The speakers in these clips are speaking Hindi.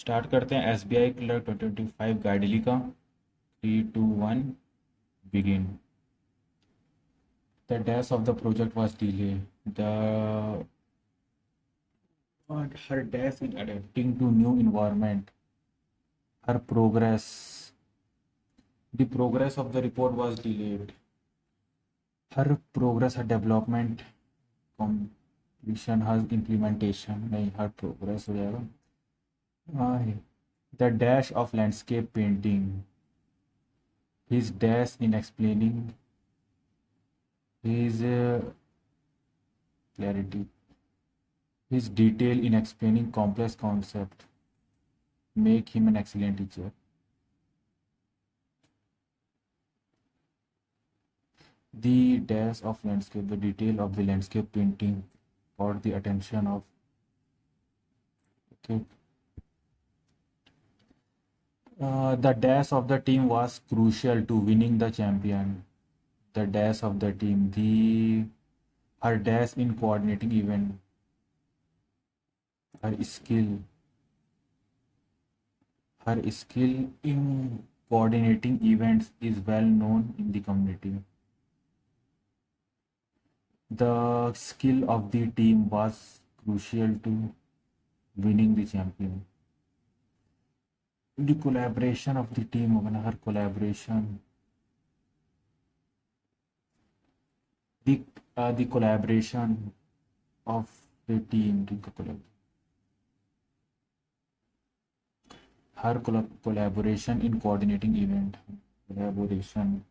स्टार्ट करते हैं एस बी आई क्लर्क 2025 गाइडली का 3, 2, 1 begin. The dash of the project was delayed. Her dash in adapting to new environment. Her progress. The progress of the report was delayed. Her progress, her development, completion, her implementation. नहीं, her progress हो जाएगा. The dash of landscape painting. His dash in explaining his clarity. His detail in explaining complex concept make him an excellent teacher. The dash of landscape, the detail of the landscape painting caught the attention of. Okay. The dash of the team was crucial to winning the champion. The dash of the team, her dash in coordinating event, her skill, her skill in coordinating events is well known in the community. The skill of the team was crucial to winning the champion. The collaboration of the team, her collaboration, the collaboration of the team, her collaboration in coordinating event, collaboration.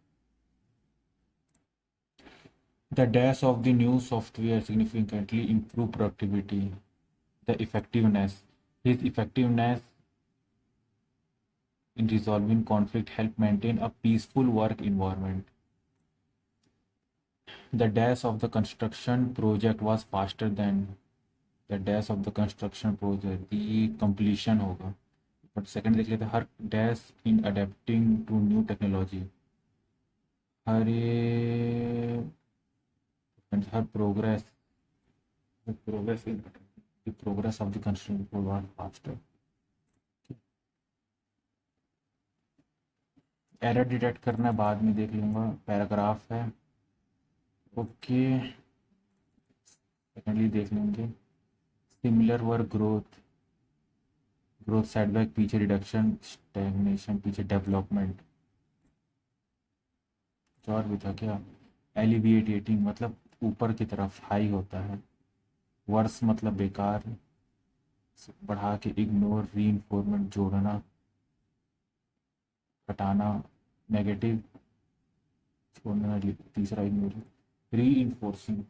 The dash of the new software significantly improved productivity, the effectiveness. His effectiveness in resolving conflict helped maintain a peaceful work environment. The dash of the construction project was faster than the dash of the construction project. The completion होगा. But second देख लेते हैं. Her dash in adapting to new technology. Her progress. The progress in the progress of the construction was faster. Error detect करना बाद में देख लूँगा. पैराग्राफ है. ओके. सेकेंडली देख लेंगे. सिमिलर वर्क ग्रोथ सेटबैक पीछे रिडक्शन स्टैग्नेशन पीछे डेवलपमेंट. और भी था क्या. एलिविएटिंग मतलब ऊपर की तरफ हाई होता है. वर्स मतलब बेकार बढ़ा के. इग्नोर रीइंफोर्समेंट जोड़ना हटाना. नेगेटिव छोड़ना. तीसरा इग्नोर. रीइंफोर्सिंग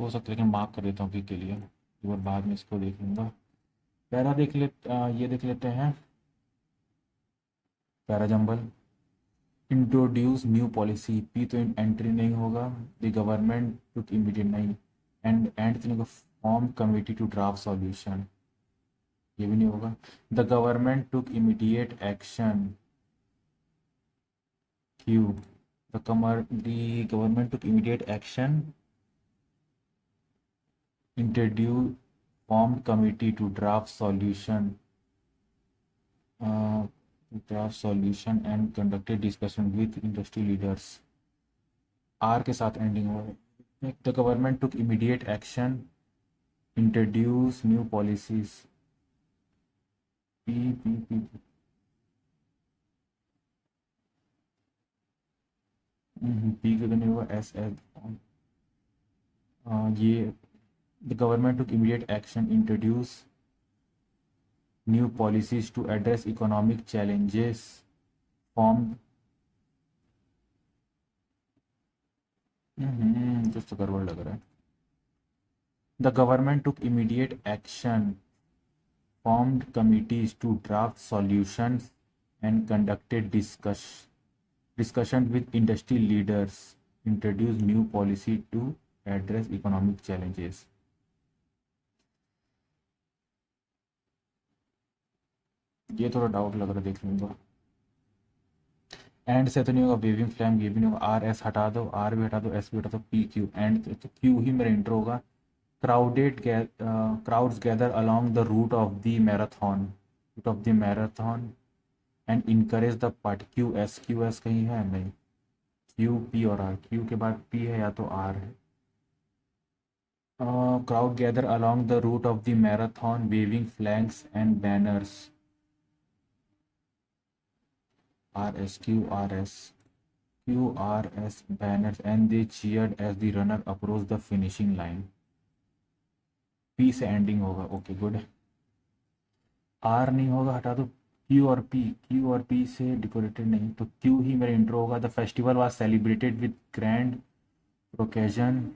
हो सकता है कि मार्क कर देता हूँ अभी के लिए. एक बार बाद में इसको देख लूँगा. पैरा देख ले. ये देख लेते हैं. Para jumble. Introduce new policy. P तो एंट्री नहीं होगा. द गवर्नमेंट टुक इमीडिएट नहीं. एंड तो form committee to draft solution. ये भी नहीं होगा. The government took immediate action. Q. The government took immediate action. Introduce formed committee to draft solution and conducted discussion with industry leaders. R के साथ एंडिंग हुआ. The government took immediate action, introduce new policies. P का तो नहीं हुआ. S ये the government took immediate action, introduce new policies to address economic challenges, formed. कुछ तो गड़बड़ लग रहा है. The government took immediate action, formed committees to draft solutions and conducted discussion with industry leaders, introduced new policy to address economic challenges. ये थोड़ा डाउट लग रहा है. देख लूँगा. एंड से तो नहीं होगा. वेविंग फ्लैम ये भी नहीं होगा. आर एस हटा दो. आर भी हटा दो. एस भी हटा दो. P Q. एंड तो क्यू ही मेरा इंट्रो होगा. Crowds gather along the route of the marathon and encourage the part QS कहीं है नहीं, Q P और R, Q के बाद P है या तो R है. Crowd gather along the route of the marathon waving flags and banners. QRS banners and they cheered as the runner approached the finishing line. P से एंडिंग होगा. Okay good. R नहीं होगा, हटा दो. Q और P से डेकोरेटेड नहीं, तो Q ही मेरा इंट्रो होगा. The festival was celebrated with grand occasion.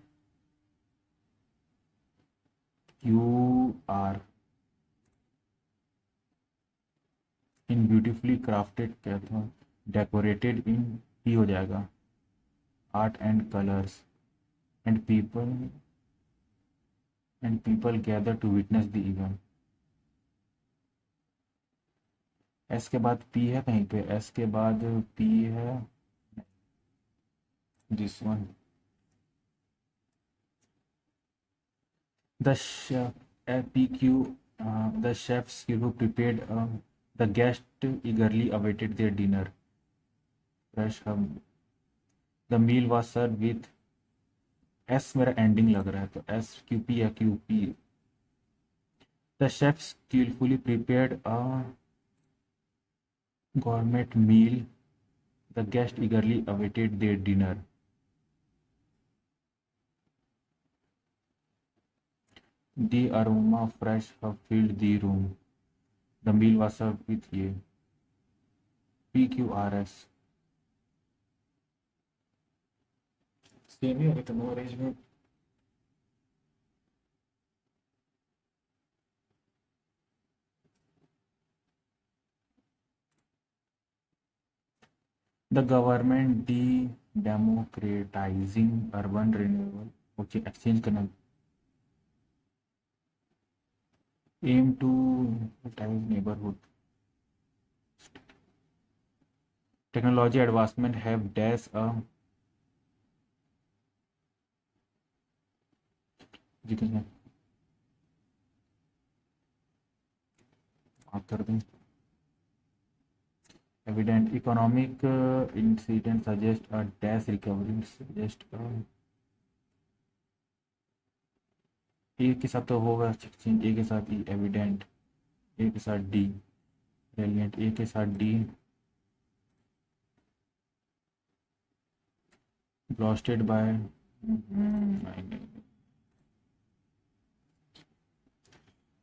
QR in beautifully crafted कैथन डेकोरेटेड इन P हो जाएगा. Art and colours and people gather to witness the event. S के बाद P है कहीं पे, S के बाद P है, this one. The chef PQ the chefs who prepared the guest eagerly awaited their dinner. Fresh the meal was served with S मेरा एंडिंग लग रहा है तो SQP या QP. The chefs skillfully prepared a gourmet meal. The guest eagerly awaited their dinner. The aroma of fresh herb filled the room. The meal was served with ये PQRS. सेम ही होगा तो no arrangement. The government democratizing urban renewal. Okay exchange करना. aim to digitize neighborhood. Technology advancement have dash a कर दें. Evident economic incident suggest a dash recovery. Suggest ए के साथ तो होगा एक्सचेंज. ए के साथ ई एविडेंट, ए के साथ डी रेलिएंट, ए के साथ D blasted by.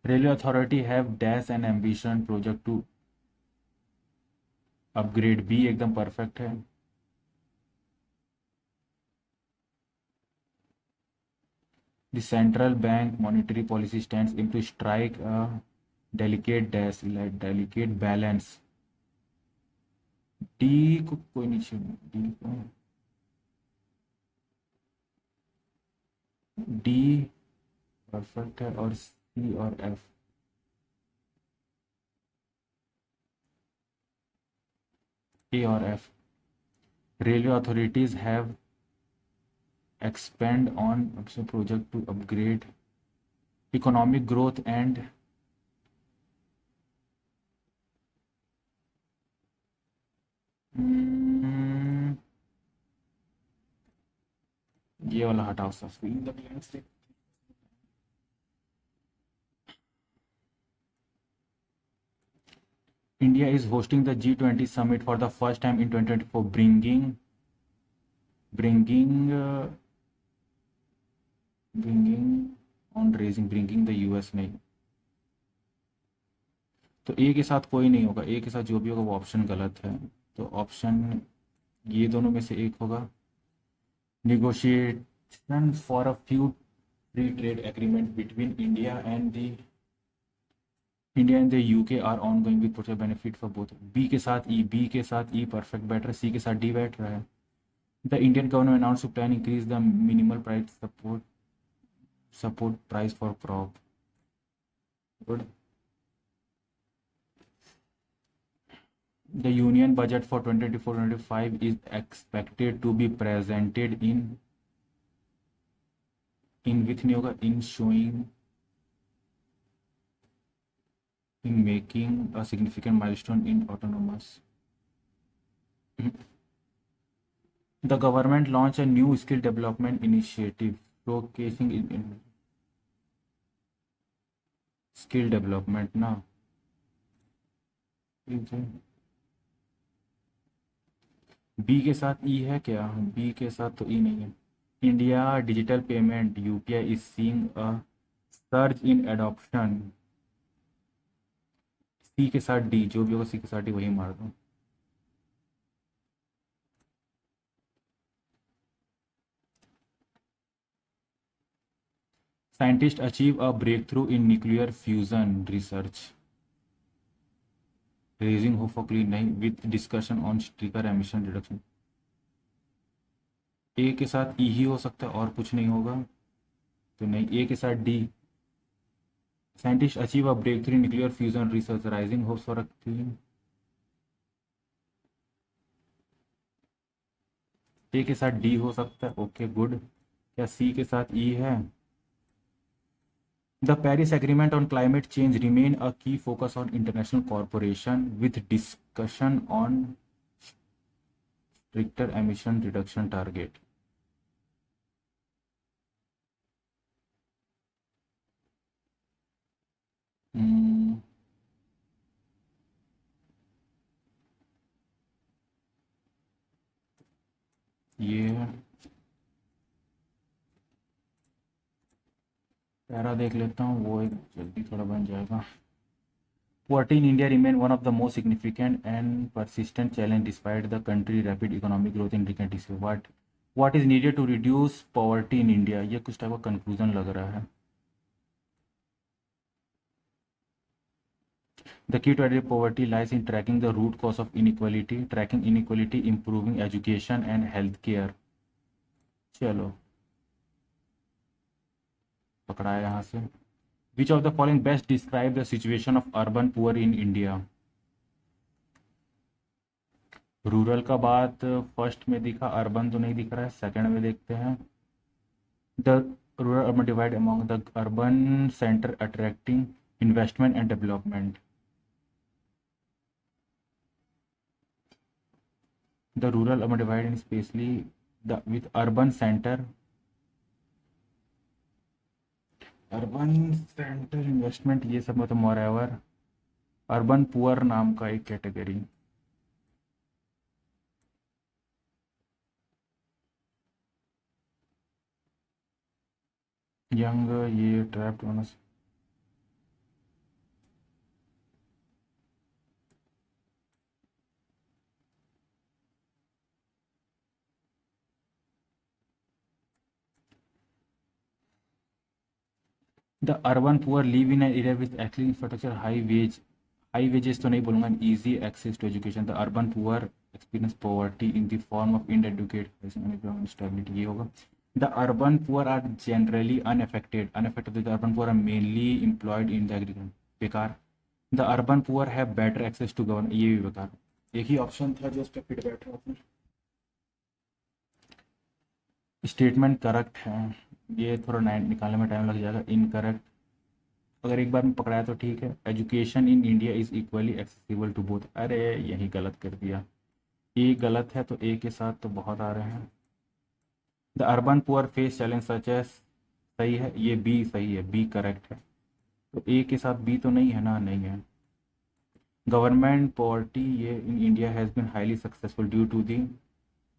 Railway authority have dash an ambition project to upgrade. B एकदम परफेक्ट है. The central bank monetary policy stands aim to strike a delicate balance. D को कोई नहीं, D को D परफेक्ट है और C और F. A और F. Railway authorities have expand on project to upgrade economic growth and ये वाला हटाओ सब. India is hosting the G20 summit for the first time in 2024, bringing the US नहीं. तो ए के साथ कोई नहीं होगा. ए के साथ जो भी होगा वो ऑप्शन गलत है. तो ऑप्शन ये दोनों में से एक होगा. Negotiation for a few free trade agreement between India and the UK are ongoing with potential benefit for both. B के साथ E परफेक्ट बैठ रहा है. C के साथ D बैठ रहा है. The Indian government announced to plan increase the minimal price support price for crop. Good. The union budget for 2024-25 is expected to be presented in in with नहीं होगा, इन showing, in making a significant milestone in autonomous. The government launched a new skill development initiative showcasing in skill development ना. बी के साथ ई है क्या? बी के साथ तो ई नहीं है. India digital payment UPI is seeing a surge in adoption. C के साथ डी, जो भी होगा सी के साथ डी वही मार दो. Scientist achieve a breakthrough in nuclear fusion research raising hope for clean नहीं, with discussion on stricter emission reduction. A के साथ ई ही हो सकता है और कुछ नहीं होगा तो नहीं. ए के साथ D. Scientist achieve a breakthrough nuclear fusion research rising hopes for a clean. A के साथ डी हो सकता है. Okay good. क्या सी के साथ ई है? The Paris agreement on climate change remain a key focus on international corporation with discussion on stricter emission reduction target. ये पैरा देख लेता हूँ, वो एक जल्दी थोड़ा बन जाएगा. Poverty in India remain one of the most significant and persistent challenge despite the country rapid economic growth and decent. What is needed to reduce poverty in India? ये कुछ टाइप का कंक्लूजन लग रहा है. The key to address poverty lies in tracking the root cause of inequality, tracking inequality, improving education and healthcare. चलो पकड़ा है यहाँ से. Which of the following best describe the situation of urban poor in India? Rural का बात फर्स्ट में दिखा, अर्बन तो नहीं दिख रहा है. सेकंड में देखते हैं. The rural urban divide among the urban centre attracting investment and development. The rural urban divide in specially the with urban centre investment ये सब मतलब मोर एवर अर्बन पुअर नाम का एक कैटेगरी. यंग ये ट्रैप्ड होना. The urban poor live in an area with access infrastructure high wages तो नहीं बोलूँगा, easy access to education. The urban poor experience poverty in the form of uneducated stability. ये होगा. The urban poor are generally unaffected. The urban poor are mainly employed in the agriculture. बेकार. The urban poor have better access to government. ये भी बेकार. एक ही ऑप्शन था जो उस पर फिट बैठ रहा था. स्टेटमेंट करेक्ट है. ये थोड़ा निकालने में टाइम लग जाएगा. इनकरेक्ट. अगर एक बार में पकड़ाया तो ठीक है. Education in India is equally accessible to both. अरे यही गलत कर दिया. ए गलत है तो ए के साथ तो बहुत आ रहे हैं. The urban poor face challenge such as. सही है. ये बी सही है. बी करेक्ट है. तो ए के साथ बी तो नहीं है ना. नहीं है. गवर्नमेंट पॉवर्टी ये in India has been highly successful due to the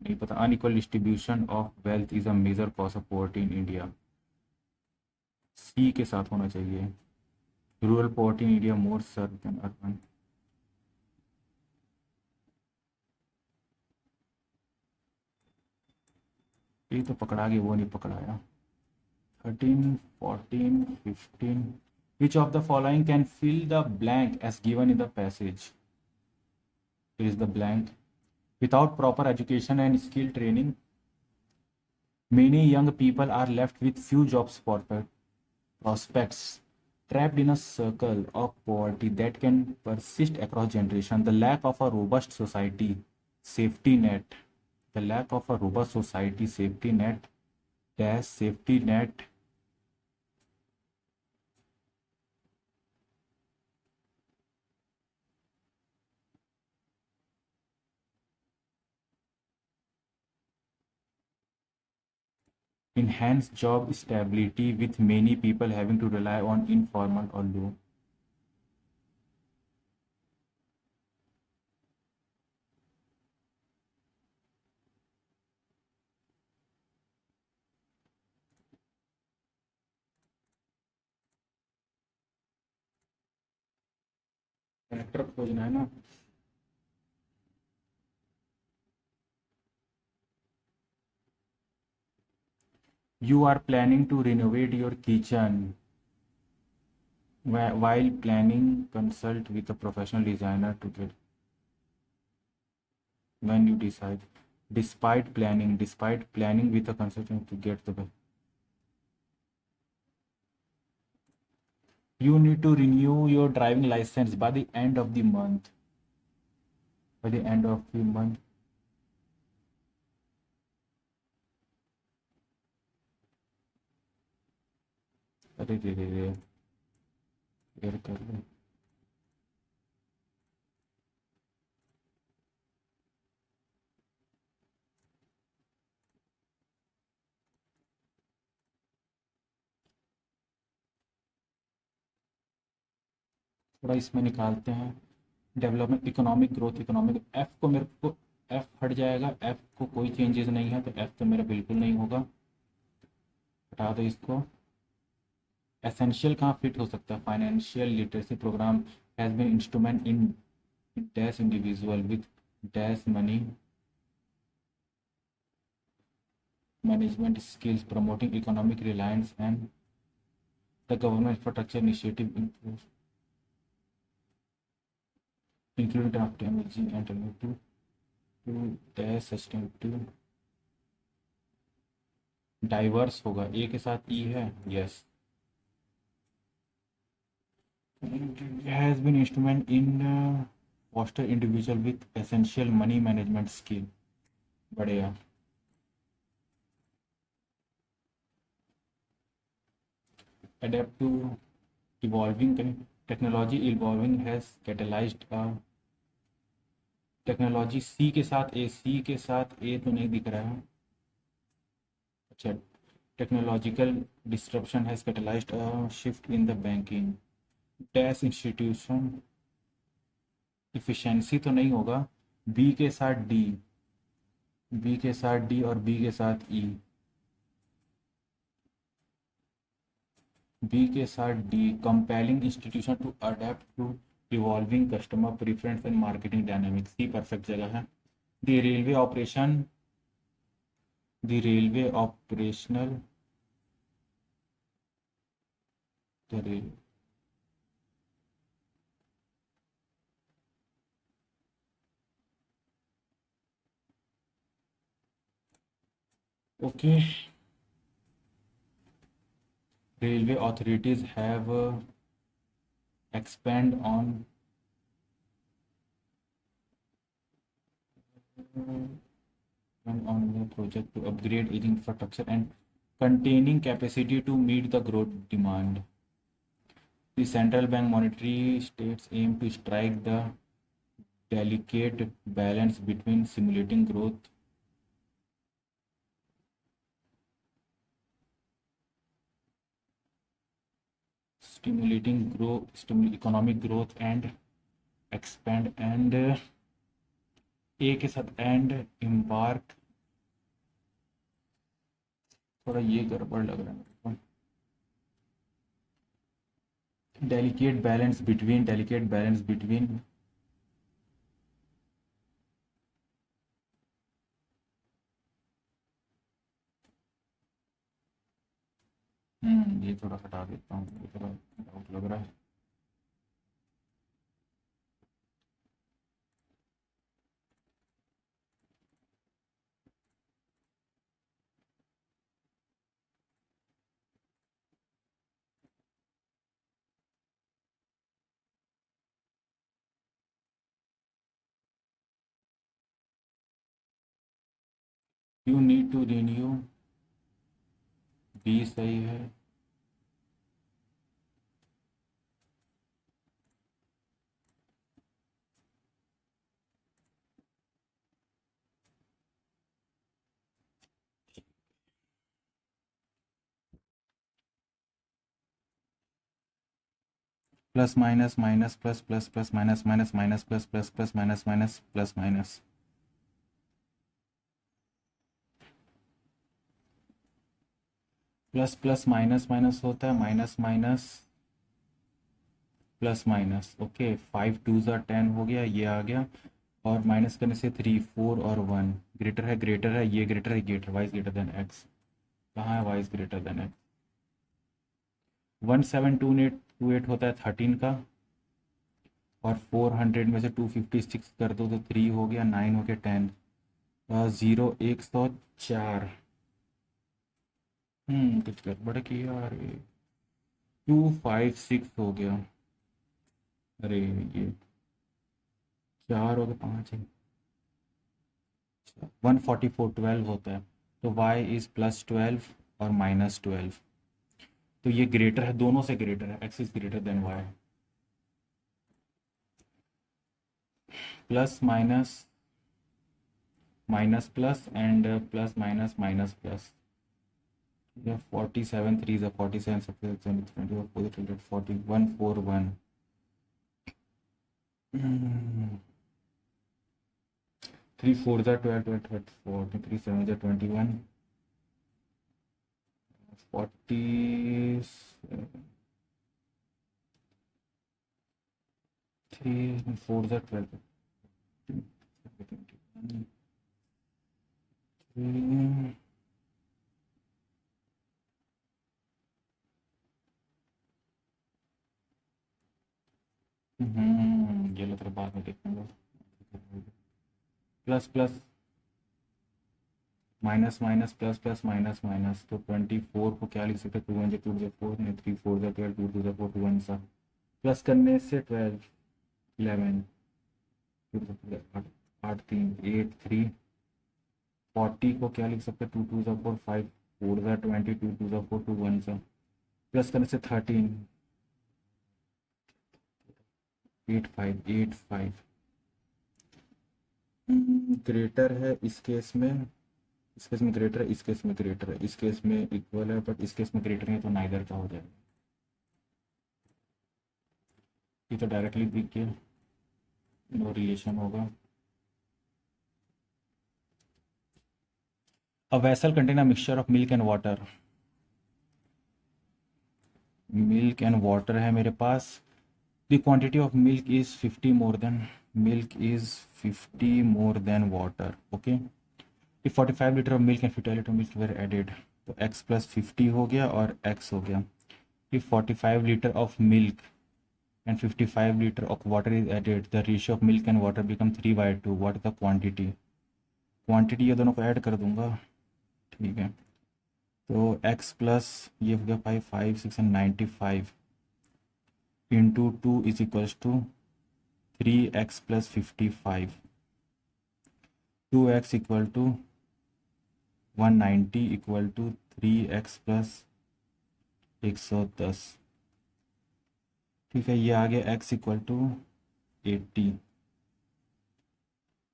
नहीं पता unequal distribution of wealth is a major cause of poverty in India. C के साथ होना चाहिए. Rural poverty in India more severe than urban. ये तो पकड़ा गया, वो नहीं पकड़ाया. 13, 14, 15. Which of the following can fill the blank as given in the passage? Here is the blank. Without proper education and skill training, many young people are left with few jobs prospects, trapped in a circle of poverty that can persist across generations. The lack of a robust society safety net. The lack of a robust society safety net dash safety net enhance job stability with many people having to rely on informal or low. Character खोजना है ना. You are planning to renovate your kitchen. While planning, consult with a professional designer to get when you decide. Despite planning with a consultant to get the best. You need to renew your driving license by the end of the month. By the end of the month. अरे रे रे रे यार कर लो. थोड़ा इसमें निकालते हैं. Development, economic growth, economic F को मेरे को एफ हट जाएगा. एफ को कोई चेंजेस नहीं है तो एफ तो मेरा बिल्कुल नहीं होगा. हटा दो इसको. एसेंशियल कहाँ फिट हो सकता है. Financial literacy programme has been instrument in dash individual with dash money management skills promoting economic reliance and the government infrastructure initiative including draft MLG and to dash sustainability. Diverse होगा. ए के साथ ई है. Yes. Has been instrument in foster individual with essential money management skill. बढ़िया. Adapt to evolving technology. Evolving has catalyzed a technology. C के साथ ए. सी के साथ ए तो नहीं दिख रहा है. अच्छा. Technological disruption has catalysed a shift in the banking. Dash institution. Efficiency तो नहीं होगा. बी के साथ डी. बी के साथ डी और बी के साथ ई. बी के साथ D. Compelling institution to adept to evolving customer preference and marketing dynamics. C perfect जगह है. The railway operation. The railway operational. The rail. Okay. Railway authorities have expand on the project to upgrade aging infrastructure and containing capacity to meet the growth demand. The central bank monetary states aim to strike the delicate balance between stimulating growth economic growth and expand and ए के साथ एंड इम्बार्क. थोड़ा ये गड़बड़ लग रहा है मेरे को. Delicate balance between. ये थोड़ा हटा देता हूँ. ये थोड़ा डाउट लग रहा है. You need to renew. B सही है. Plus minus minus plus plus plus minus minus minus plus plus plus minus minus plus minus. Plus plus minus minus होता है, minus minus plus minus. Okay, 5 2 ज़ा 10 हो गया, ये आ गया। और माइनस करने से 3 4 और 1 ग्रेटर है, ये ग्रेटर है, greater Y is greater than X. कहाँ है Y is greater than X? 1728 होता है 13 का, और 400 में से 256 कर दो तो 3 हो गया, 9 हो गया, 10, 104। कुछ गड़बड़ किया अरे। 256 हो गया। अरे ये 4 हो गया, 5 है। 144 12 होता है, तो y इज +12 और -12। तो ये ग्रेटर है, दोनों से ग्रेटर है, x is greater then y। Plus minus minus plus and plus minus minus plus. 47 3 is 47 subtract 20 4141। 3 4 जा 12 12 34 3 7 जा 21 40 3 4 जा 12 ये लग रहा बाद में देखूंगा। Plus plus minus minus plus plus minus minus, तो 24 को क्या लिख सकते हैं? 2 1 2 4 नहीं, 3 4 12 2 2 4 2 1 सा, प्लस करने से 12 11 8 3 8 3। 40 को क्या लिख सकते हैं? 2 2 4 5 4 20 2 2 4 2 1 सा, प्लस करने से 13 8 5 8 5। ग्रेटर है इस केस में, इस केस में ग्रेटर है, इस केस में ग्रेटर है, इस केस में इक्वल है, बट इस केस में ग्रेटर है, तो नाइदर का हो जाएगा। ये तो डायरेक्टली दिख गया, नो रिलेशन होगा। A vessel contain a mixture of milk and water. Milk and water है मेरे पास। The quantity of milk is 50 more than, milk is 50 more than water. Okay, if 45 litre of milk and 50 litre milk were added, तो x प्लस 50 हो गया और x हो गया। if 45 litre of milk and 55 liter of water is added, the ratio of milk and water become 3/2। what is the quantity? Quantity ये दोनों को ऐड कर दूंगा, ठीक है। तो x प्लस ये हो गया 5 5 6 and 95 into 2 is equals to 3x plus 55। 2x equal to 190 equal to 3x plus 110। ठीक है, ये आ गया x इक्वल टू 80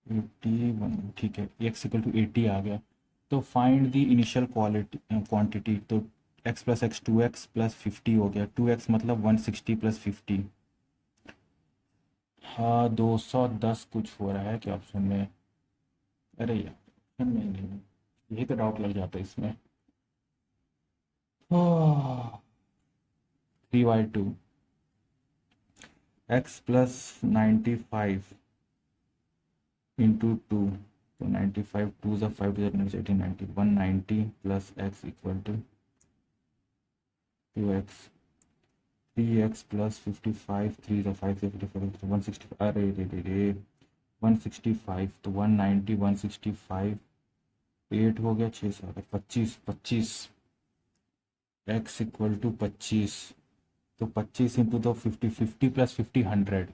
81। ठीक है, x इक्वल टू 80 आ गया। तो फाइंड द इनिशियल क्वांटिटी, तो x plus x 2x plus 50 हो गया, 2x मतलब 160 प्लस 50। हाँ 210 कुछ हो रहा है क्या ऑप्शन में? अरे यार ऑप्शन में नहीं, यही तो डाउट लग जाता है इसमें। 3/2 x प्लस 95 इंटू 2, तो 95 2 ज़ा 5 2 ज़ा 18 90 190 plus x equal to 2x। 3x plus 55 3 ज़ा 5 से 55 160। अरे रे रे रे 165, तो 190 165 8 हो गया, 6 7 25 25 x इक्वल टू 25। तो 25 इंटू तो 50 50 प्लस 50 100।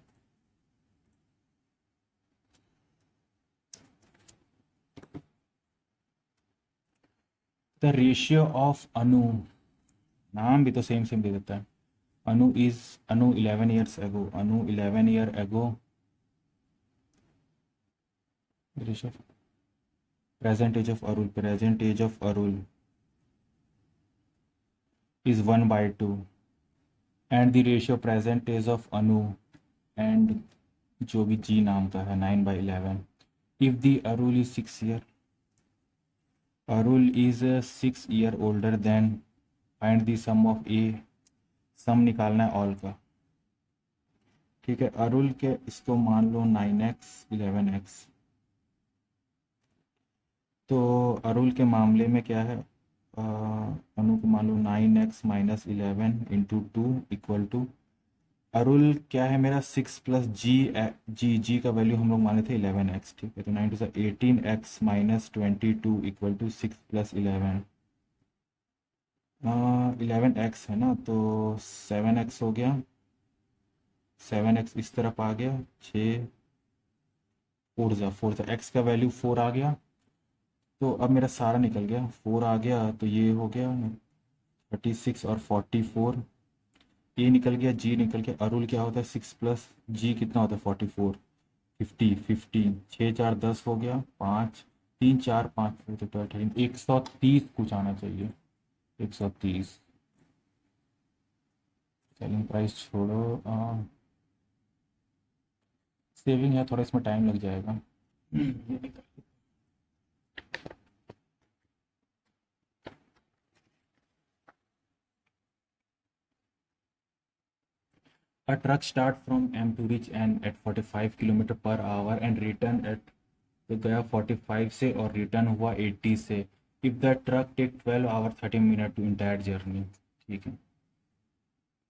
द रेशियो ऑफ अनु, नाम भी तो सेम सेम दे देता है। अनु is Anu 11 years ago, Anu 11 year ago. Ratio present age of Arul, present age of Arul is 1/2, and the ratio present age of Anu and जो भी जी नाम का है 9/11 if the Arul is 6 year, Arul is 6 year older than find the sum of A, sum निकालना है ऑल का। ठीक है, अरुल के इसको मान लो 9x 11x। तो अरुल के मामले में क्या है, अनु को मान लो 9x माइनस 11 × 2 इक्वल टू, अरुल क्या है मेरा 6 प्लस जी का वैल्यू हम लोग माने थे 11x। ठीक है, तो 9 two 18x minus 22 equal to 6 plus 11x है ना, तो 7x हो गया, 7x इस तरफ आ गया, 6 4 एक्स का वैल्यू 4 आ गया। तो अब मेरा सारा निकल गया, 4 आ गया तो ये हो गया 36 और 44, ए निकल गया, जी निकल गया। अरुल क्या होता है 6 प्लस जी कितना होता है 44, 15 6 4 10 हो गया, 5 3 4 5 तो 130 कुछ आना चाहिए, 130। सेलिंग प्राइस छोड़ो, सेविंग है थोड़ा, इसमें टाइम लग जाएगा। ये निकल, a truck start from M to reach N at 45 kilometre per hour and return at, तो गया 45 से और रिटर्न हुआ 80 से। If the truck take 12 hour 30 minute to entire journey. ठीक है,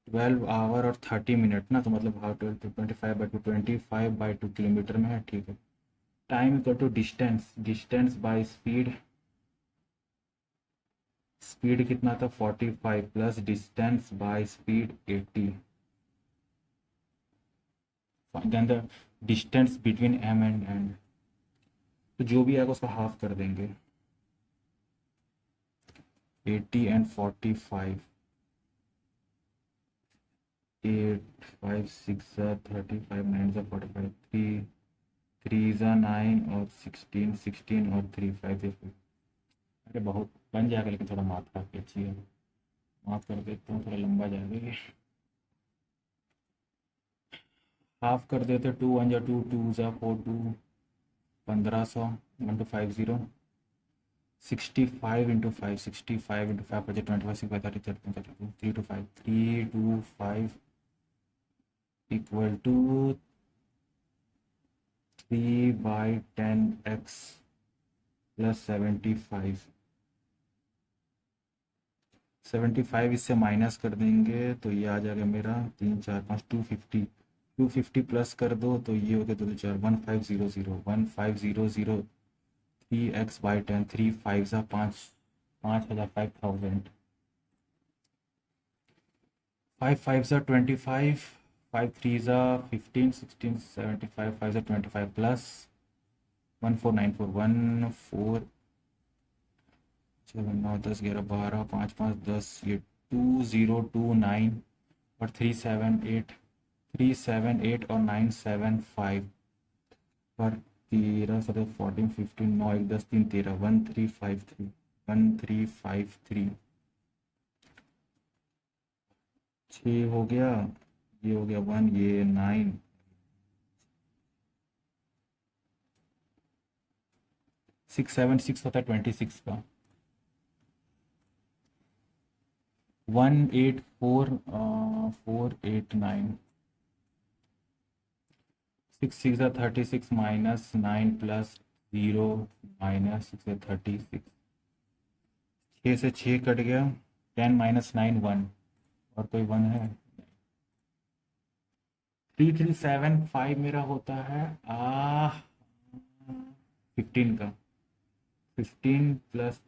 12 आवर और 30 मिनट ना, तो मतलब हाउ 25/2 किलोमीटर में है। ठीक है, time equal to distance, distance by speed, speed कितना था 45 plus distance by speed 80, then the distance between M and and, तो जो भी आएगा उसका हाफ कर देंगे, 80 एंड 45, 8 5 6 35 9 45, 3 ज़ा 9 और 16 16 और 3 5 अरे बहुत बन जाएगा, लेकिन थोड़ा मात्रा की अच्छी है, माफ़ कर देता हूँ, थोड़ा लंबा जाएगा ये। हाफ कर देते, 2 1 जा 2 2 ज़ा 4 2 1500 1 2 5 0 65 × 5 65 × 5 25 25 30 30 32 3 2 5 3 2 5 इक्वल टू 3/10x प्लस 75, 75 इससे माइनस कर देंगे तो ये आ जाएगा मेरा 3 4 5 250, 250 प्लस कर दो तो ये हो गया 2 2 4 1500 1500 3x/10, 3 5 ज़ा 5 5000 5000, 5 5 ज़ा 25, 5 3 ज़ा 15 16 75, 5 ज़ा 25 प्लस 1494 14 7 9 10 11 12 5 5 10, ये 2029 और 378 और 975 पर 13 17 14 15 9 1 10 3 13 1353 1353 6 हो गया, ये हो गया 1, ये 9 6 7 6 होता है 26 का, 184489, 6 6 36 माइनस 9 प्लस 0 माइनस 6 36, 6 से 6 कट गया, 10 माइनस 9 1, और कोई 1 है, 3375 मेरा होता है 15 का, 15 प्लस,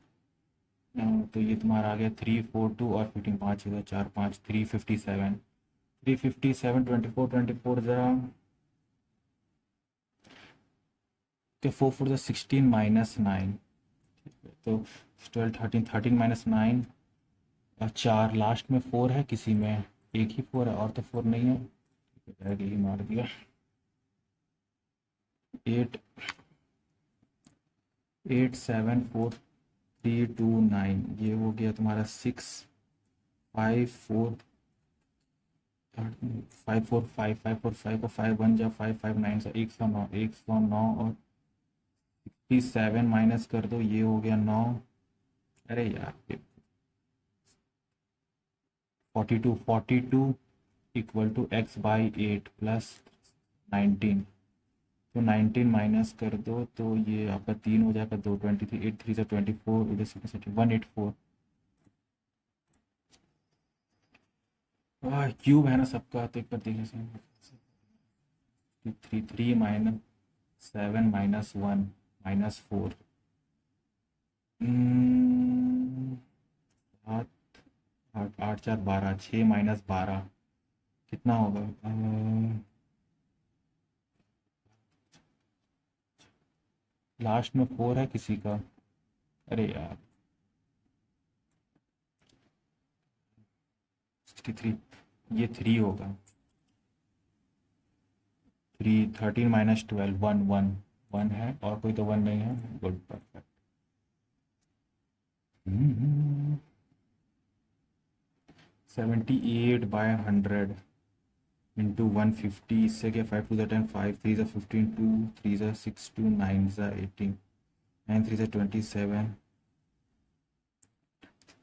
तो ये तुम्हारा आ गया 342 और 15 5 4 5 357, 357 24 24 ज़रा, तो 4 4 ज़रा 16 माइनस 9, तो 12 13 13 माइनस 9 और 4 लास्ट में 4 है, किसी में एक ही 4 है और तो 4 नहीं है, यही मार दिया, 8 8 7 4 3 2 9, ये हो गया तुम्हारा 6 5 4 five four five, five four five को फाइव वन जा फाइव, फाइव नाइन से 109, 109 और 67 माइनस कर दो, ये हो गया 9। अरे यार 42, 42 equal to X by 8 plus 19। तो 19 माइनस कर दो तो ये आपका 3 हो जाएगा, 223, 8 3 से 24, 184। क्यूब है ना सबका, तो एक बार देख लेते। 3 3 माइनस 7 माइनस 1 माइनस 4, 8 8 8 4 12, 6 माइनस 12 कितना होगा? लास्ट में 4 है किसी का। अरे यार 63, ये 3 होगा। 3 13 माइनस 12, 1 1 1 है, और कोई तो 1 नहीं है। Good, perfect. 78/100 इंटू 150, इससे क्या? 5 2 10, 5 3 15, 2 3 6, 2 9 18, 9 3 27,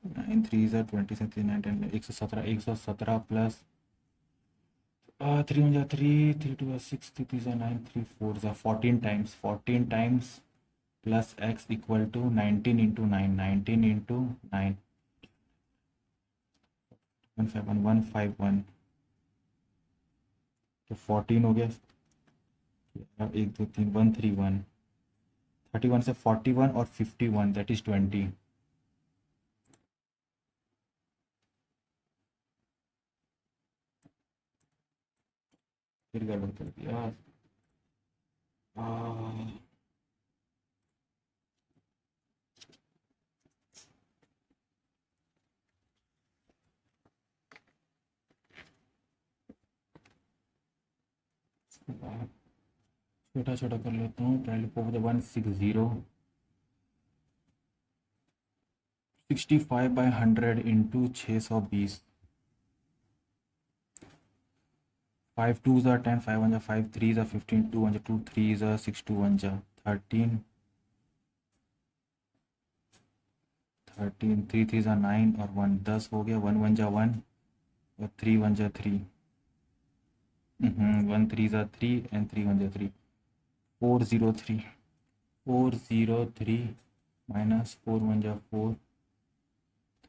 9 3 27, 9 10 117, 117 plus 3 1 3 3 2 6 3 3 9 3 4 14 times, 14 times plus x equal to 19 into 9, 19 into 9, 151 151। तो 14 हो गया। 1 2 3 131, 31 से 41 और 51, दैट इज 20। फिर गड़बड़ कर दिया। छोटा छोटा कर लेता हूँ पहले। 160, 65/100 इंटू 620, 5 2 10, 5 1 5 3 15, 2 1 2 3 6 2 1 13, 13 3 3 9 और 1 10 हो गया। 1 1 1 और 3 1 3, 1 3 3 एंड 3 1 3, 403, 403 माइनस 4 1 4,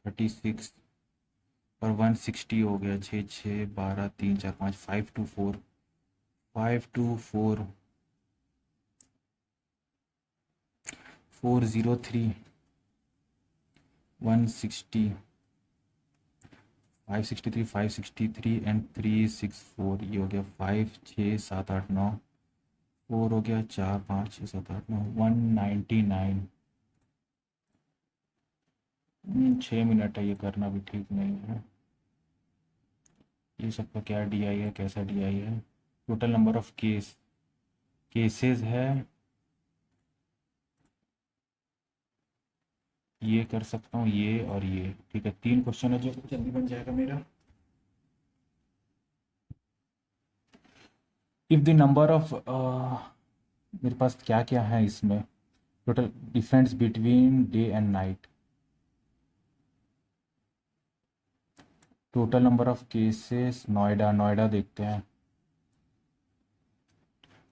36 और 160 हो गया। 6 6 12 3 4 5, 524, 524, 403, 160, 563, 563 एंड 364, ये हो गया 5 6 7 8 9, 4 हो गया 4 5 6 7 8 9, 199। 6 मिनट है, ये करना भी ठीक नहीं है। ये सबका क्या DI है, कैसा DI है? टोटल नंबर ऑफ केसेस है, ये कर सकता हूँ, ये और ये। ठीक है, 3 क्वेश्चन है जो जल्दी बन जाएगा मेरा। इफ द नंबर ऑफ मेरे पास क्या क्या है इसमें? Total difference between day and night, total number of cases. Noida, Noida देखते हैं।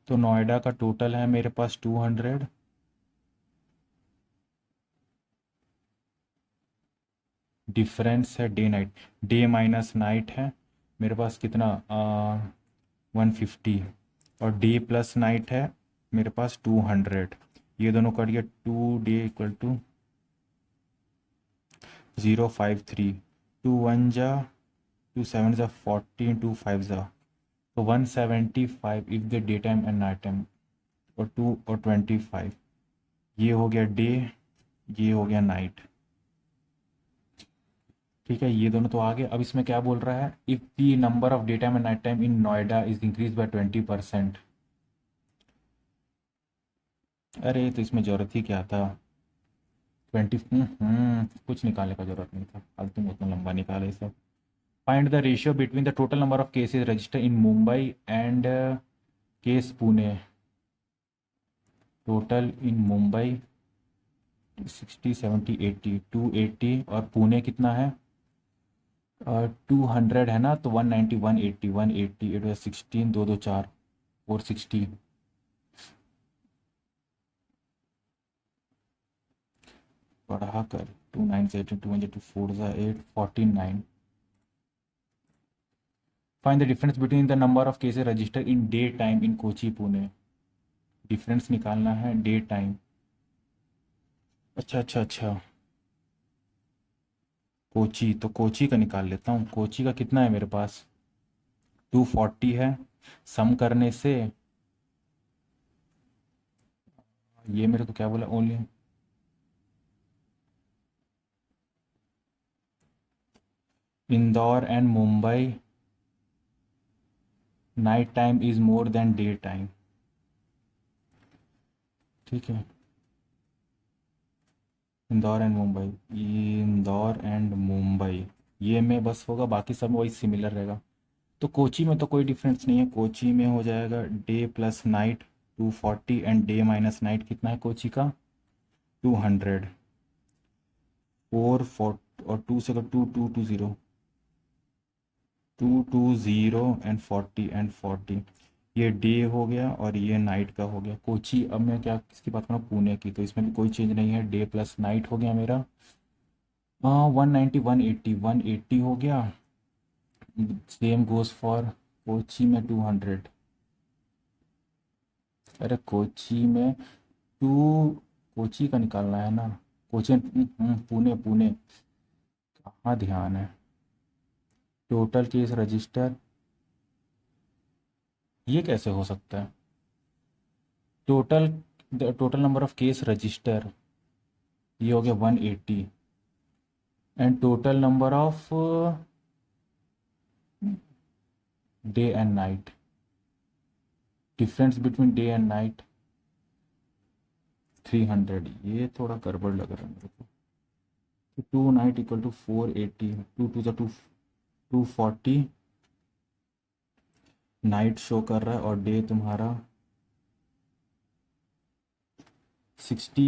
तो नोएडा का टोटल है मेरे पास 200। डिफरेंस है day night, day minus night है मेरे पास कितना? 150। और डे प्लस नाइट है मेरे पास 200। ये दोनों करिए, 2 डे इक्वल टू 053, 2 1 2 7 14, 2 5 तो 175 if the day time and night time, और 2 और 25। ये हो गया डे, ये हो गया नाइट। ठीक है, ये दोनों तो आ गए। अब इसमें क्या बोल रहा है? If the number of day time and night time in Noida is increase by 20%। अरे तो इसमें ज़रूरत ही क्या था? 20, कुछ निकालने का ज़रूरत नहीं था, फालतू में उतना लंबा निकाले सब। Find the ratio between the total number of cases registered in Mumbai and case Pune. Total in Mumbai 60, 70, 80, 280 और पुणे कितना है 200 है ना, तो 190, 180, 180, 8 16, 2 2 4 460 बढ़ा कर 2 9 से 18, 2 2 4 8 49. Find the difference between the number of cases registered in day time in Kochi Pune. Difference निकालना है डे टाइम. अच्छा अच्छा अच्छा, कोची, तो कोची का निकाल लेता हूँ. कोची का कितना है मेरे पास 240 है. सम करने से ये मेरे को क्या बोला only Indore and Mumbai night time is more than day time. ठीक है, इंदौर एंड मुंबई, इंदौर एंड मुंबई ये में बस होगा, बाकी सब वही सिमिलर रहेगा. तो कोची में तो कोई डिफरेंस नहीं है. कोची में हो जाएगा debt plus night 240 and day minus night कितना है कोची का 200. 4 और 2 से 2 220 एंड 40 ये डे हो गया और ये नाइट का हो गया. कोची, अब मैं क्या किसकी बात कर रहा हूँ पुणे की, तो इसमें भी कोई चेंज नहीं है. डे प्लस नाइट हो गया मेरा 190, 180, 180 हो गया. सेम गोज फॉर कोची में 200. अरे कोची में टू कोची का निकालना है ना. कोची पुणे पुणे कहाँ ध्यान है. टोटल केस रजिस्टर ये कैसे हो सकता है. Total total number of case register ये हो गया 180 and total number of day and night, difference between day and night 300. ये थोड़ा गड़बड़ लग रहा है मेरे को. तो 2 night equal to 480, 2 2 2 240 night show कर रहा है और डे तुम्हारा 60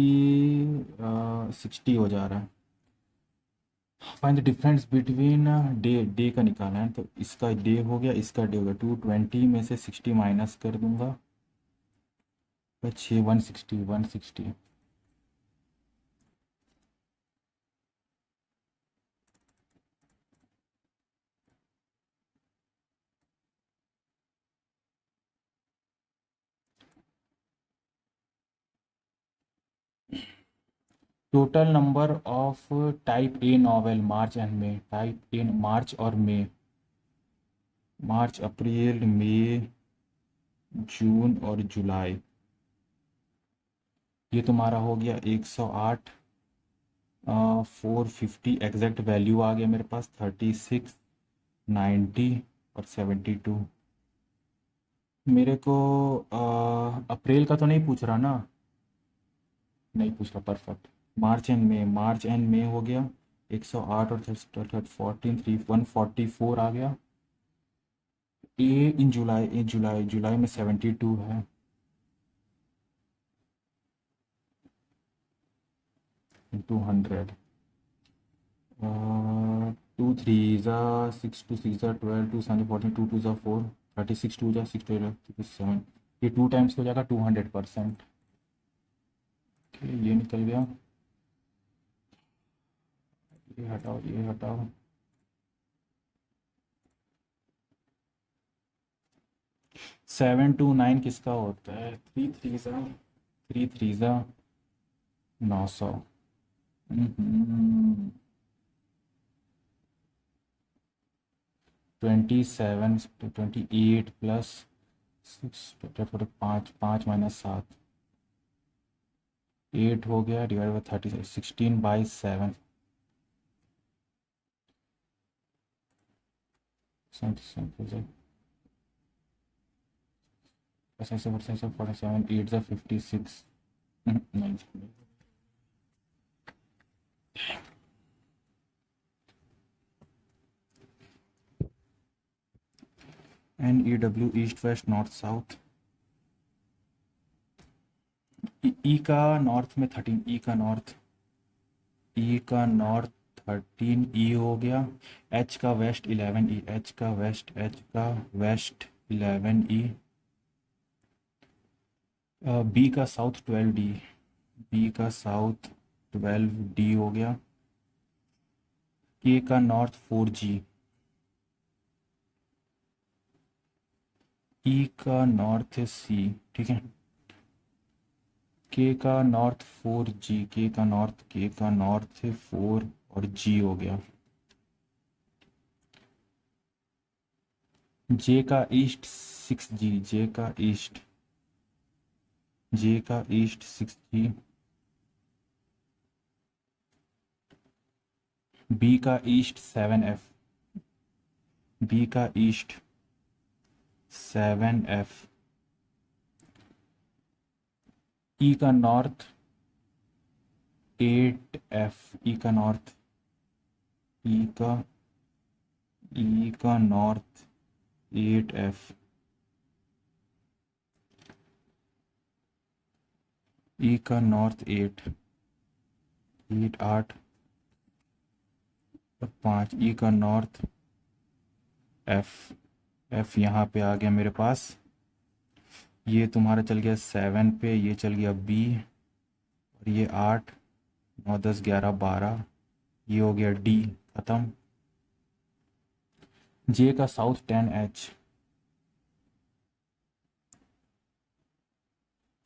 60 हो जा रहा है. Find the difference between day, day का निकालना है. तो इसका डे हो गया, इसका डे हो गया. 220 में से 60 माइनस कर दूंगा, 160 160. Total number of type A novel March and May. Type A March और मे, मार्च अप्रैल मई जून और जुलाई. ये तुम्हारा हो गया 108. 450 एग्जैक्ट वैल्यू आ गया मेरे पास 36, 90 और 72. मेरे को अप्रैल का तो नहीं पूछ रहा ना. नहीं पूछ रहा, perfect. March and may, March and मे हो गया 108 और 14 3 144 आ गया. ए इन जुलाई, जुलाई में 72 है. 200 टू थ्री ज़ा 6 2 6 ज़ा 12 2 7 14 2 2 ज़ा 4 36 2 ज़ा 6 2 7. ये 2 टाइम्स हो जाएगा 200%. ये निकल गया. ये हटाओ, ये हटाओ. 729 किसका होता है 3 3 ज़ा 900. 27 28 प्लस 6 5 5 माइनस 7 8 हो गया डिवाइड बाई 30 16/7 47 8 ज़ा 56. नहीं, NEW east west north south, E का नॉर्थ में 13, ई का नॉर्थ, ई का नॉर्थ 13 ई हो गया, एच का वेस्ट 11 ई, एच का वेस्ट, एच का वेस्ट 11 ई, बी का साउथ 12 डी, बी का साउथ 12 डी हो गया, के का नॉर्थ 4 जी, ई का नॉर्थ सी, ठीक है, के का नॉर्थ 4 जी, के का नॉर्थ, के का नॉर्थ 4 और जी हो गया, जे का ईस्ट 6 जी, जे का ईस्ट, जे का ईस्ट 6 जी, बी का ईस्ट 7 एफ, बी का ईस्ट 7 एफ, ई का नॉर्थ 8 एफ, ई का नॉर्थ, ई का, ई का नॉर्थ 8 एफ, ई का नॉर्थ 8, 8 8 और 5, ई का नॉर्थ एफ, एफ यहाँ पे आ गया मेरे पास, ये तुम्हारा चल गया 7 पे, ये चल गया बी, और ये 8 9 10 11 12, ये हो गया डी, खत्म। जे का साउथ 10 एच,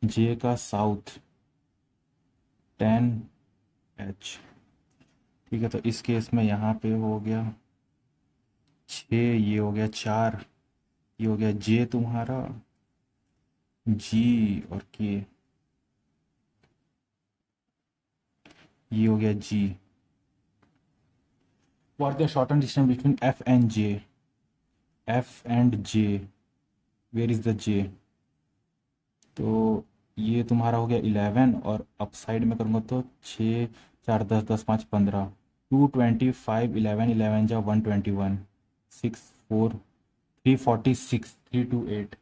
जे का साउथ 10 एच, ठीक है, तो इस केस में यहाँ पे हो गया 6, ये हो गया 4, ये हो गया जे तुम्हारा, जी और के, ये हो गया G. What the shorten distance between F and J, F and J, where is the J, तो ये तुम्हारा हो गया 11, और अप साइड में करूँगा तो 6 4 10 10 5 15, 225, 11 11 जा 121, 6 4 346, 328,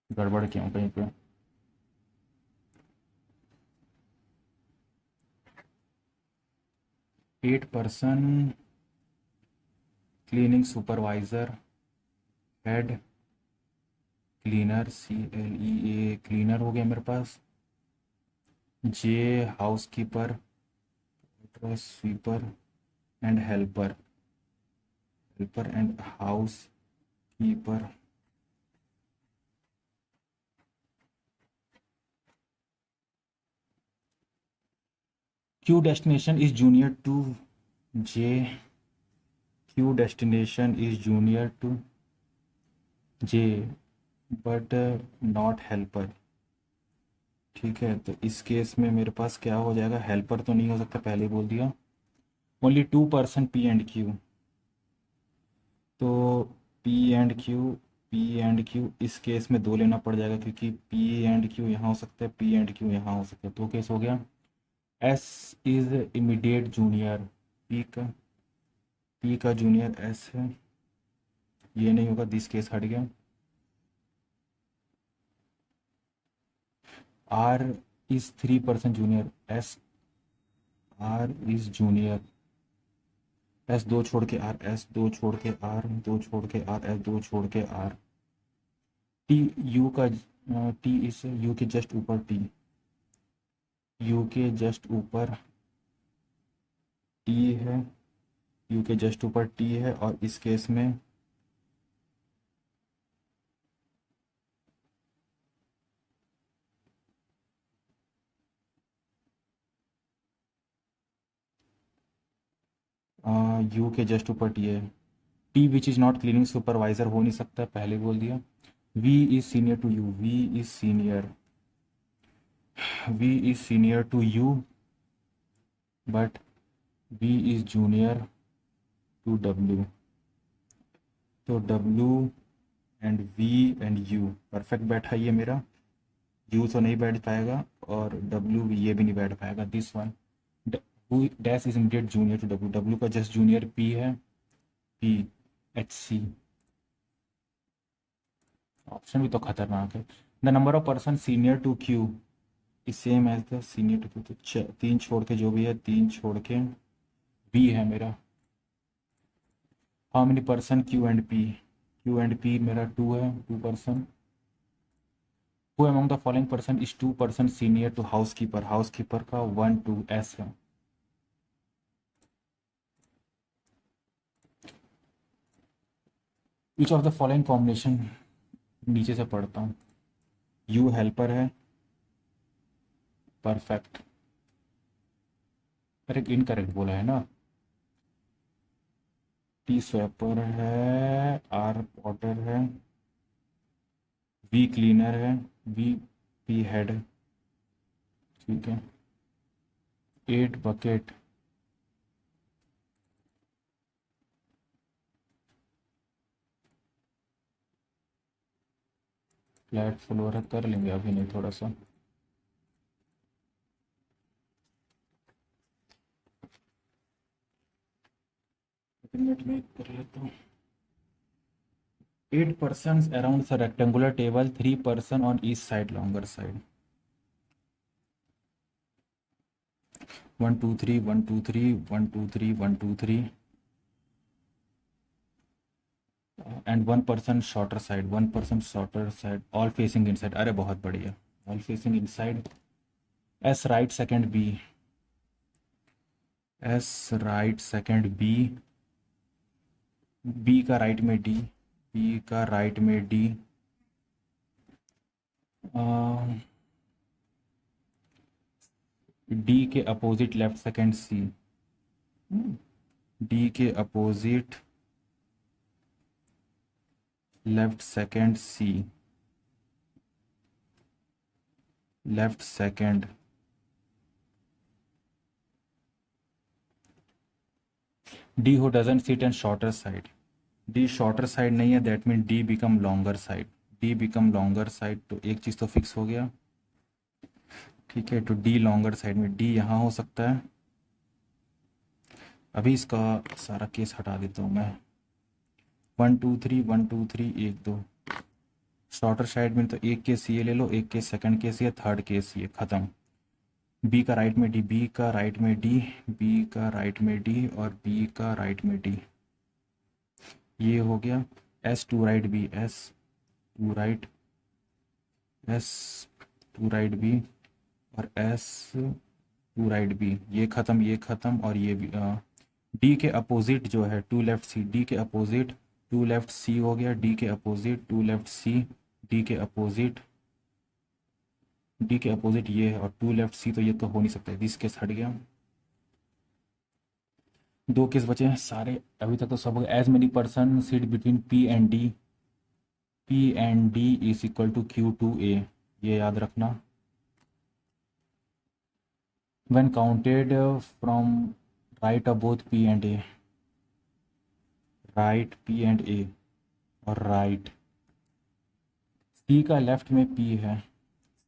गड़बड़ क्यों कहीं पे। 8 person cleaning supervisor, head cleaner, CLEA cleaner हो गया मेरे पास, J housekeeper, sweeper and helper, helper and housekeeper, Q destination is junior to J, Q destination is junior to J but not helper, ठीक है, तो इस केस में मेरे पास क्या हो जाएगा, हेल्पर तो नहीं हो सकता, पहले ही बोल दिया, only 2 person P and Q, तो P and Q, P and Q इस केस में 2 लेना पड़ जाएगा, क्योंकि पी एंड क्यू यहाँ हो सकता है, पी एंड क्यू यहाँ हो सकता है, 2 केस हो गया। S is immediate junior, P का जूनियर एस है, ये नहीं होगा, दिस केस हट गया। R is 3 person junior, S, R is junior, S 2 छोड़ के आर, एस 2 छोड़ के आर, 2 छोड़ के आर, एस 2 छोड़ के आर, टी, यू का, टी इस यू के जस्ट ऊपर, टी, यू के जस्ट ऊपर टी है, यू के जस्ट ऊपर टी है, और इस केस में यू के जस्ट ऊपर टी है, T which is not cleaning supervisor हो नहीं सकता, पहले बोल दिया। V is senior to U, V is senior, V is senior to U but V is junior to W, तो W and V and U perfect बैठा ये मेरा, यू तो नहीं बैठ पाएगा और डब्ल्यू ये भी नहीं बैठ पाएगा। This one dash is immediate junior to W, W का जस्ट जूनियर पी है, पी एच सी। ऑप्शन भी तो खतरनाक है। The number of person senior to Q is same as the senior to Q, तो तीन छोड़ के जो भी है, तीन छोड़ के बी है मेरा। How many person Q and P, Q and P मेरा टू है, two person. Who among the following person is two person senior to housekeeper, housekeeper का वन टू एस है। Which of the following combination, नीचे से पढ़ता हूँ। यू हेल्पर है, परफेक्ट, अरे इनकरेक्ट बोला है ना। टी स्वेपर है, आर पॉटर है, वी क्लीनर है, वी पी हेड, ठीक है। एट बकेट, फ्लैट फ्लोर है, कर लेंगे अभी नहीं, थोड़ा सा। मिनट में कर लेता हूँ। 8 persons around the rectangular table, 3 person on each side, longer side. 1 2 3 1 2 3 1 2 3 1 2 3 and one person shorter side, one person shorter side, all facing inside. अरे बहुत बढ़िया, all facing inside. S right second B, S right second B, B का राइट में D, B का राइट में D, D के opposite left second C, D के opposite left second C, left second D who doesn't sit in shorter side, D shorter side नहीं है, that mean D become longer side, D become longer side, तो एक चीज़ तो फिक्स हो गया, ठीक है। तो D लॉन्गर साइड में, D यहाँ हो सकता है। अभी इसका सारा केस हटा देता हूँ मैं। 1 2 3 1 2 3 1 2, शॉर्टर साइड में तो एक केस ये ले लो, एक केस सेकंड केस ये, थर्ड केस ये, ख़त्म। B का राइट में D, B का राइट में D, B का राइट में D और B का राइट में D, ये हो गया। S to right B, S to right, S to right B और S टू राइट B, ये ख़त्म, ये ख़त्म और ये भी। D के अपोजिट जो है टू लेफ्ट C, D के अपोजिट टू लेफ्ट C हो गया, D के opposite to left C, D के अपोजिट, D के अपोजिट ये है और टू लेफ्ट C, तो ये तो हो नहीं सकता, दिस केस हट गया। दो केस बचे हैं सारे, अभी तक तो सब हो गया। As many person sit between P and D, P and D is equal to Q to A, ये याद रखना। when counted from right of both P and A, right P and A और right, C का लेफ्ट में P है,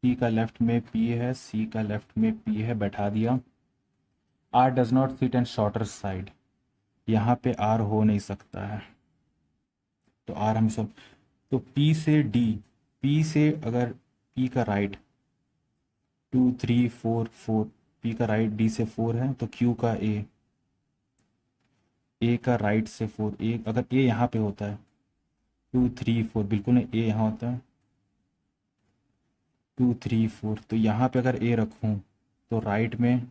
C का लेफ्ट में P है, C का लेफ्ट में P है, बैठा दिया। R does not sit on shorter side, यहाँ पे R हो नहीं सकता है, तो R हम सब, तो P से D, P से अगर P का राइट 2 3 4 4, P का राइट D से 4 है, तो Q का A का राइट से 4, A अगर A यहाँ पे होता है 2 3 4, बिल्कुल नहीं, A यहाँ होता है 2 3 4, तो यहाँ पे अगर A रखूँ तो राइट में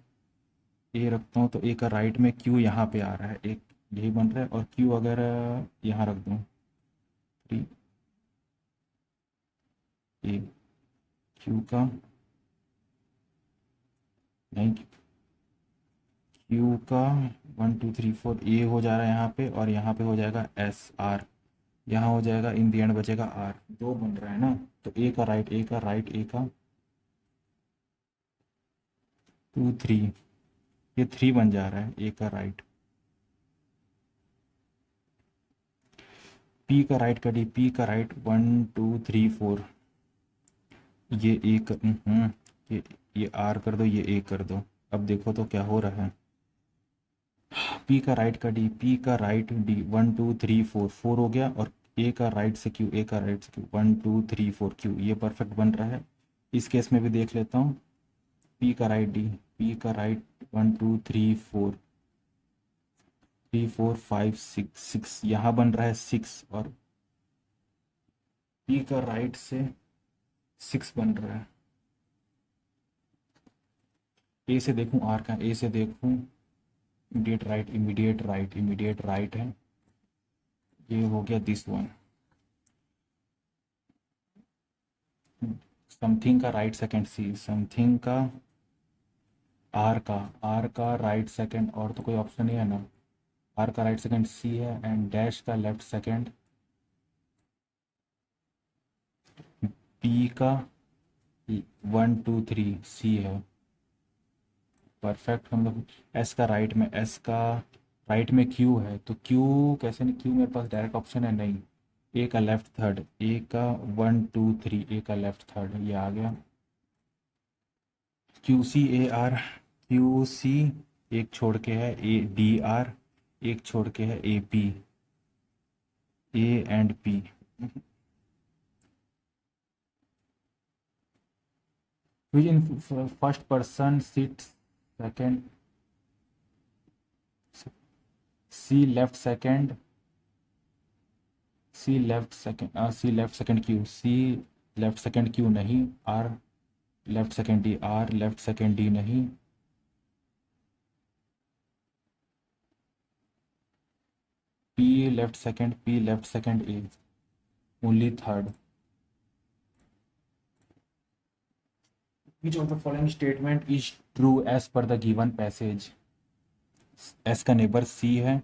A रखता हूँ, तो A का राइट में Q यहाँ पे आ रहा है, एक यही बन रहा है, और Q अगर यहाँ रख दूँ 3 A, Q का नहीं, Q का 1 2 3 4 A हो जा रहा है यहाँ पे, और यहाँ पे हो जाएगा S R, यहाँ हो जाएगा, इन दी एंड बचेगा R, दो बन रहा है ना, तो A का राइट, A का राइट, A का 2 3, ये 3 बन जा रहा है, A का राइट, P का राइट का D, P का राइट 1 2 3 4, ये ए कर ये आर कर दो, ये ए कर दो। अब देखो तो क्या हो रहा है। पी का राइट का डी, पी का राइट डी, 1 2 3 4, 4 हो गया। और ए का राइट से क्यू, ए का राइट से क्यू, 1 2 3 4 क्यू, ये परफेक्ट बन रहा है। इस केस में भी देख लेता हूँ। पी का राइट डी, पी का राइट 1 2 3 4 3 4 5 6 6 यहाँ बन रहा है 6। और पी का राइट से 6 बन रहा है। ए से देखूं आर का, ए से देखूं immediate right, immediate right, immediate right है। ये हो गया दिस वन। समथिंग का राइट सेकंड सी, समथिंग का आर का राइट सेकंड, और तो कोई ऑप्शन नहीं है ना। आर का राइट सेकंड सी है एंड डैश का लेफ्ट सेकंड पी का 1 2 3 सी है। परफेक्ट। मतलब एस का राइट में, एस का राइट में क्यू है, तो क्यू कैसे नहीं, क्यू मेरे पास डायरेक्ट ऑप्शन है नहीं। ए का लेफ्ट थर्ड, ए का 1 2 3, ए का लेफ्ट थर्ड, ये आ गया। Q C A R, Q C एक छोड़ के है ए डी आर, एक छोड़ के है A P, A and P. which in first person sits second, C left second, C left second, C left second Q, C left second Q नहीं, R left second D, R left second D नहीं, P left second, P left second A, only third. Which of the following statement is true as per the given passage? S का नेबर C है,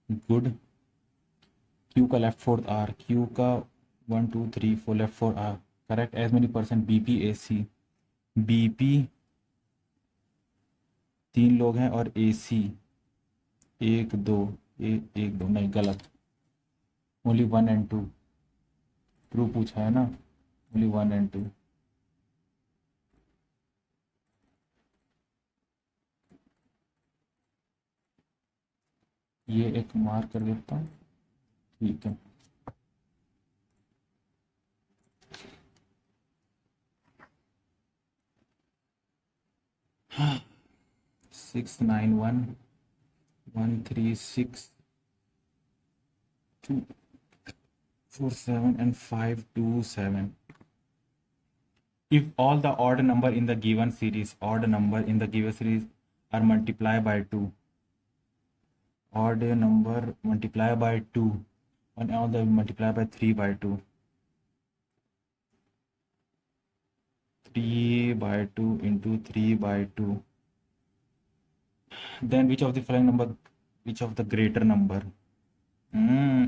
गुड। Q का लेफ्ट फोर्थ R, Q का 1 2 3 4 left fourth R, correct. As many percent BP AC, BP 3 लोग हैं और AC 1 2, 1 2 नहीं, गलत। ओनली 1 and 2, ट्रू पूछा है ना, ओनली 1 and 2। ये एक मार्क कर देता हूँ, ठीक है। हाँ, 6 9 1 1 3 6 2 4 7 and 5 2 7. If all the odd number in the given series, odd number in the given series are multiplied by 2, odd number multiply by 2, and all the multiply by 3 by 2, 3 by 2 into 3 by 2, then which of the following number, which of the greater number? Hmm.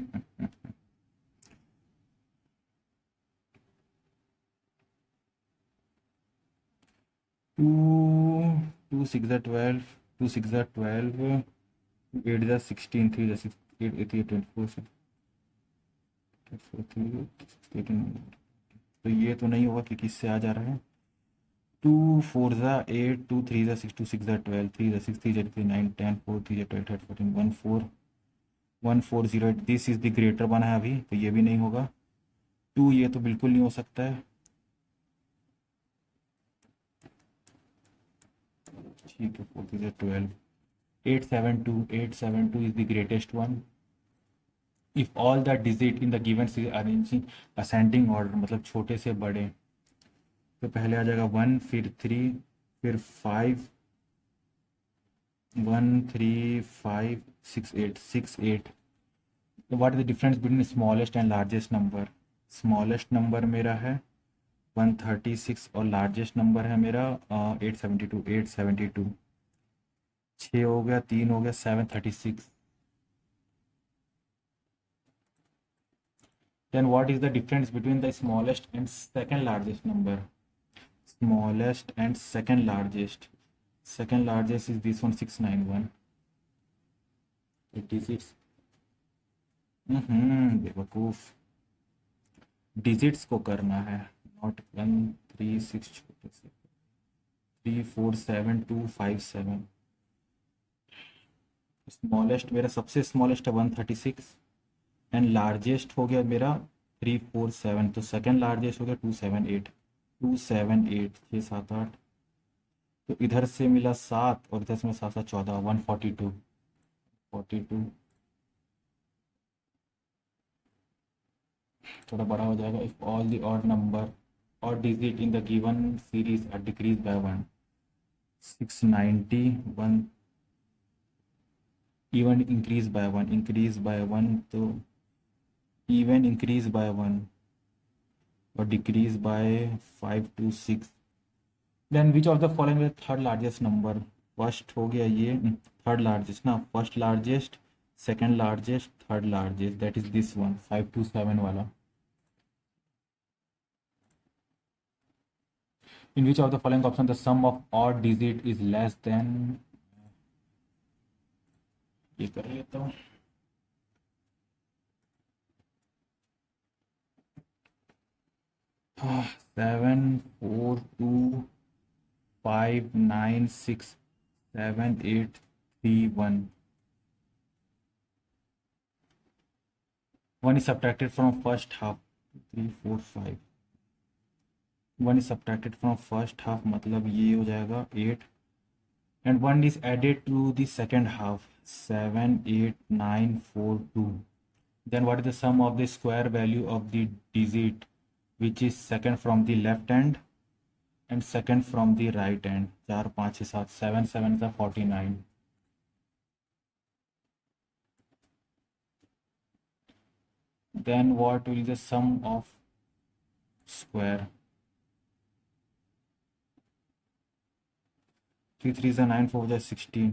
2 2 6 are 12, 2 6 are 12, 8 is 16, 3 is 6, 8 8 is 24, 3 18। तो ये तो नहीं होगा क्योंकि इससे आ जा रहा है। 2 4 is 8, 2 3 is 6, 2 6 is 12, 3 is 6, 3 is 3 9 10, 4 3 is 12, 13 14 1 4 1 4 0 8, this is the greater बना है अभी, तो ये भी नहीं होगा। 2 ये तो बिल्कुल नहीं हो सकता है, ठीक है। 4 3 is 12, 8 7 2, 8 7 2 is the greatest one if all the digit in the given series are in ascending order, मतलब छोटे से बड़े। तो पहले आ जाएगा 1, फिर 3, फिर 5, 1 3 5 6 8, 6 8। What is the difference between smallest and largest number? Smallest number मेरा है 136 और लार्जेस्ट नंबर है मेरा 872, 872। 6 हो गया, 3 हो गया, 736। Then what is the difference between the smallest and second largest number? Smallest and second largest. Second largest is this one, 691. 86। बेवकूफ, डिजिट्स को करना है, नॉट 136 छोटे से 347257। स्मॉलेस्ट मेरा सबसे स्मॉलेस्ट है 136 एंड लार्जेस्ट हो गया मेरा 347। तो सेकंड लार्जेस्ट हो गया 278। 278 6 7 8। तो इधर से मिला 7 और इधर से मिला 7 7 14 142। 42 थोड़ा बड़ा हो जाएगा। If all the odd number और digit in the given series are decrease by 1। 690 1 even increase by 1 increase by 1। तो इवन इंक्रीज बाय 1 और decrease by 5 to 6। Then which of the following third largest number. First हो गया ये थर्ड लार्जेस्ट ना, first largest second largest third largest, that is this one 527 वाला। In which of the following option the sum of odd digit is less than. ये कर लेता हूँ। हाँ, 7425967 831। One is subtracted from first half 3 4 5। One is subtracted from first half मतलब ये हो जाएगा 8 and one is added to the second half 7 8 9 4 2। Then what is the sum of the square value of the digit which is second from the left hand and second from the right hand. 4 5 6 7 7 7 का 49। Then what will the sum of square 3 3 9 4 16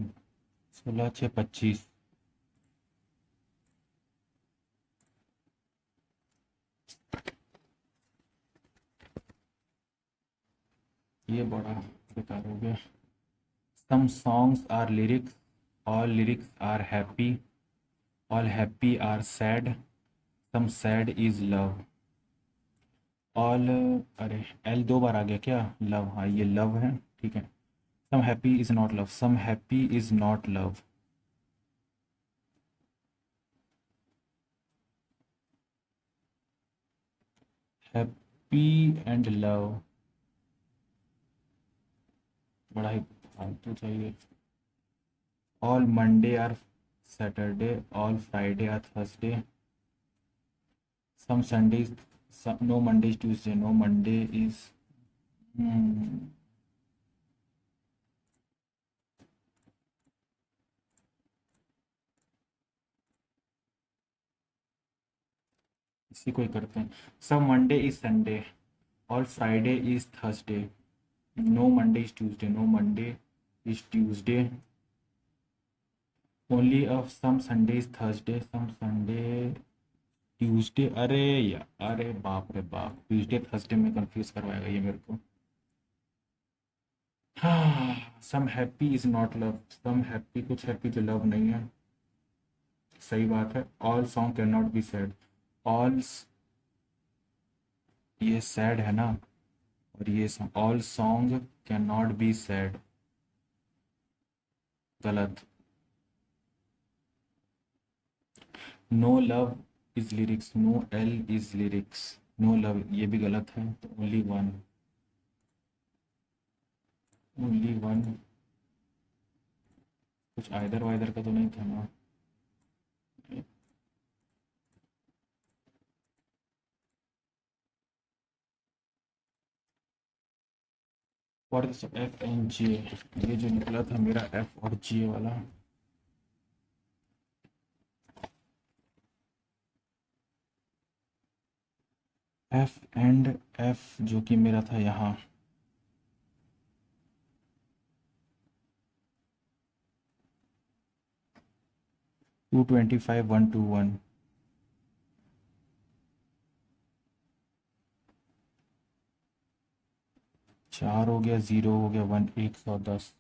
16 6 25। ये बड़ा बेकार हो गया। Some songs are lyrics, all lyrics are happy, all happy are sad, some sad is love, all अरे L 2 बार आ गया क्या। love, हाँ ये love है, ठीक है। some happy is not love, some happy is not love। happy and love बड़ा ही फालतू चाहिए। all Monday are Saturday, all Friday are Thursday, some Sundays no Monday is Tuesday, no Monday is इसी को ही करते हैं। सब Monday is Sunday, all Friday is Thursday, no Monday is Tuesday, no Monday is Tuesday, only of some Sunday is Thursday, some Sunday Tuesday. अरे यार, अरे बाप रे बाप, ट्यूसडे थर्सडे में कंफ्यूज करवाएगा ये मेरे को। हाँ, some happy is not love, some happy कुछ हैप्पी तो लव नहीं है, सही बात है। All song can not be sad, all ये सैड है ना, और ये all song can not be sad, गलत। No love is lyrics, no L is lyrics, no love ये भी गलत है। तो ओनली वन, ओनली वन। कुछ आइदर वाइदर का तो नहीं था ना। व्हाट इज एफ एंड जे, ये जो निकला था मेरा एफ और जे वाला। एफ एंड एफ जो कि मेरा था यहाँ, टू 25 121। 4 हो गया, 0 हो गया, 1 110।